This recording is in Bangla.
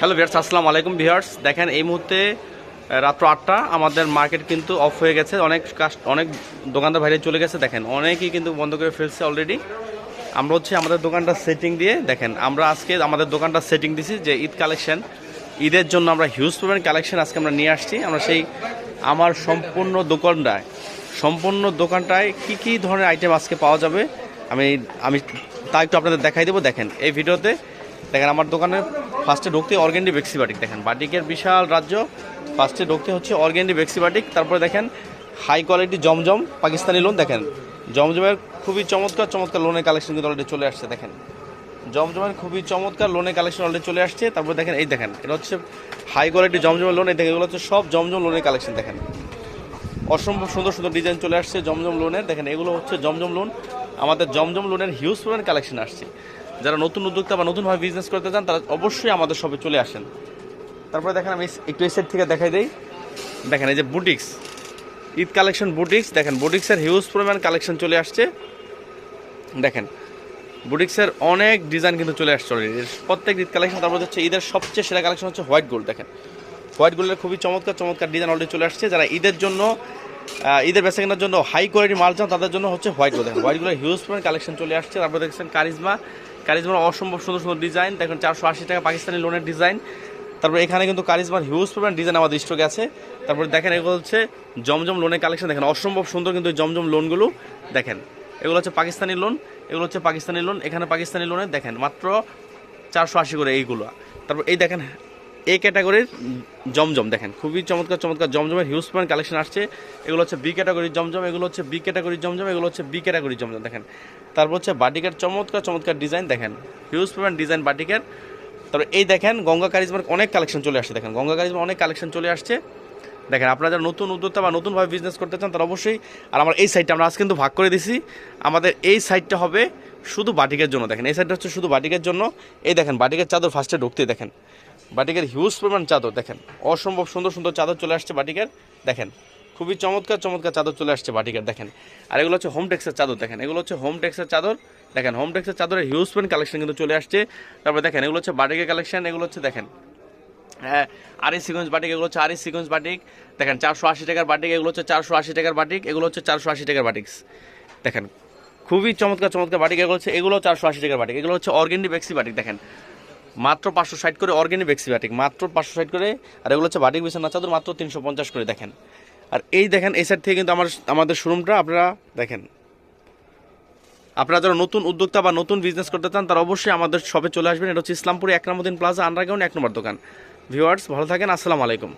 হ্যালো ভিউয়ার্স, আসসালামু আলাইকুম ভিউয়ার্স। দেখেন এই মুহূর্তে রাত্র 8টা, আমাদের মার্কেট কিন্তু অফ হয়ে গেছে। অনেক দোকানদার বাইরে চলে গেছে। দেখেন অনেকেই কিন্তু বন্ধ করে ফেলছে অলরেডি। আমরা আমাদের দোকানটা সেটিং দিয়ে দেখেন, আমরা আজকে আমাদের দোকানটা সেটিং দিছি যে ঈদ কালেকশন, ঈদের জন্য আমরা হিউজ পরিমাণ কালেকশন আজকে আমরা নিয়ে আসছি। আমরা সেই আমার সম্পূর্ণ দোকানটায় কি ধরনের আইটেম আজকে পাওয়া যাবে আমি তা একটু আপনাদের দেখাই দেবো। দেখেন এই ভিডিওতে দেখেন আমার দোকানে ফার্স্টে ঢুকতে অর্গেন্ডি বেক্সি বাটিক, দেখেন বাটিকের বিশাল রাজ্য। ফার্স্টে ঢুকতে হচ্ছে অর্গেন্ডি বেক্সি বাটিক, তারপরে দেখেন হাই কোয়ালিটি জমজম পাকিস্তানি লোন। দেখেন জমজমের খুবই চমৎকার লোনের কালেকশন কিন্তু অলরেডি চলে আসছে। দেখেন জমজমের খুবই চমৎকার লোনের কালেকশন অলরেডি চলে আসছে। তারপরে দেখেন এই দেখেন এটা হচ্ছে হাই কোয়ালিটি জমজমের লোন। এই দেখেন এগুলো হচ্ছে সব জমজম লোনের কালেকশন। দেখেন অসম্ভব সুন্দর ডিজাইন চলে আসছে জমজম লোনের। দেখেন এগুলো হচ্ছে জমজম লোন। আমাদের জমজম লোনের হিউজ পরিমাণ কালেকশন আসছে। যারা নতুন উদ্যোক্তা বা নতুনভাবে বিজনেস করতে চান তারা অবশ্যই আমাদের শপে চলে আসেন। তারপরে দেখেন আমি একটু এই সাইড থেকে দেখাই দিই। দেখেন এই যে বুটিক্স, ঈদ কালেকশন বুটিক্স। দেখেন বুটিক্সের হিউজ পরিমাণ কালেকশন চলে আসছে। দেখেন বুটিক্সের অনেক ডিজাইন কিন্তু চলে আসছে অলরেডি, প্রত্যেক ঈদ কালেকশন। তারপর হচ্ছে ঈদের সবচেয়ে সেরা কালেকশন হচ্ছে হোয়াইট গোল্ড। দেখেন হোয়াইট গোল্ডের খুবই চমৎকার ডিজাইন অলরেডি চলে আসছে। যারা ঈদের জন্য ঈদের বেচা কেনার জন্য হাই কোয়ালিটি মাল চান তাদের জন্য হচ্ছে হোয়াইট গোল্ড। দেখেন হোয়াইট গোল্ডের হিউজ পরিমাণ কালেকশন চলে আসছে। তারপর দেখছেন কারিজমার অসম্ভব সুন্দর ডিজাইন। দেখেন 480 টাকা পাকিস্তানি লোনের ডিজাইন। তারপর এখানে কিন্তু কারিজমার হিউজ পরিমাণ ডিজাইন আমাদের স্টকে আছে। তারপরে দেখেন এগুলো হচ্ছে জমজম লোনের কালেকশন। দেখেন অসম্ভব সুন্দর কিন্তু জমজম লোনগুলো। দেখেন এগুলো হচ্ছে পাকিস্তানি লোন, এখানে পাকিস্তানি লোনের দেখেন মাত্র 480 করে এইগুলো। তারপর এই দেখেন এই ক্যাটাগরির জমজম। দেখেন খুবই চমৎকার জমজমের হিউজ পরিমাণ কালেকশন আসছে। এগুলো হচ্ছে বি ক্যাটাগরির জমজম, এগুলো হচ্ছে বি ক্যাটাগরির জমজম। দেখেন তারপর হচ্ছে বাটিকের চমৎকার ডিজাইন। দেখেন হিউজ পরিমাণ ডিজাইন বাটিকের। তারপর এই দেখেন গঙ্গা কারিজমার অনেক কালেকশন চলে আসছে। দেখেন গঙ্গা কারিজমার অনেক কালেকশন চলে আসছে। দেখেন আপনারা যারা নতুন উদ্যোক্তা বা নতুনভাবে বিজনেস করতে চান তারা অবশ্যই। আর আমার এই সাইডটা আমরা আজ কিন্তু ভাগ করে দিছি। আমাদের এই সাইডটা হবে শুধু বাটিকের জন্য। দেখেন এই সাইডটা হচ্ছে শুধু বাটিকের জন্য। এই দেখেন বাটিকের চাদর ফার্স্টে ঢুকতে দেখেন বাটিকের হিউজ পরিমাণ চাদর। দেখেন অসম্ভব সুন্দর চাদর চলে আসছে বাটিকের। দেখেন খুবই চমৎকার চাদর চলে আসছে বাটিকের। দেখেন আর এগুলো হচ্ছে হোম টেক্সের চাদর। দেখেন এগুলো হচ্ছে হোম টেক্সের চাদর। দেখেন হোম টেক্সের চাদরের হিউজ পরিমাণ কালেকশন কিন্তু চলে আসছে। তারপরে দেখেন এগুলো হচ্ছে বাটিকের কালেকশন। এগুলো হচ্ছে দেখেন হ্যাঁ আরি সিকোয়েন্স বাটিক। এগুলো হচ্ছে আরি সিকোয়েন্স বাটিক। দেখেন 480 টাকার বাটিক। এগুলো হচ্ছে 480 টাকার বাটিক। এগুলো হচ্ছে 480 টাকার বাটিক্স। দেখেন খুবই চমৎকার বাটিক। এগুলো 480 টাকার বাটিক। এগুলো হচ্ছে অর্গেন্ডি বেক্সি বাটিক। দেখেন মাত্র 560 করে অর্গেনিক বেক্সি বাটিক, মাত্র 560 করে। আর এগুলো হচ্ছে বাটিক বিছানা চাদর মাত্র 350 করে। দেখেন আর এই দেখেন এই সাইড থেকে কিন্তু আমাদের শোরুমটা আপনারা দেখেন। আপনারা যারা নতুন উদ্যোক্তা বা নতুন বিজনেস করতে চান তারা অবশ্যই আমাদের শপে চলে আসবেন। এটা হচ্ছে ইসলামপুরে 1 নম্বর প্লাজা, আন্ডারগ্রাউন্ড 1 নম্বর দোকান। ভিউয়ার্স ভালো থাকেন, আসসালামু আলাইকুম।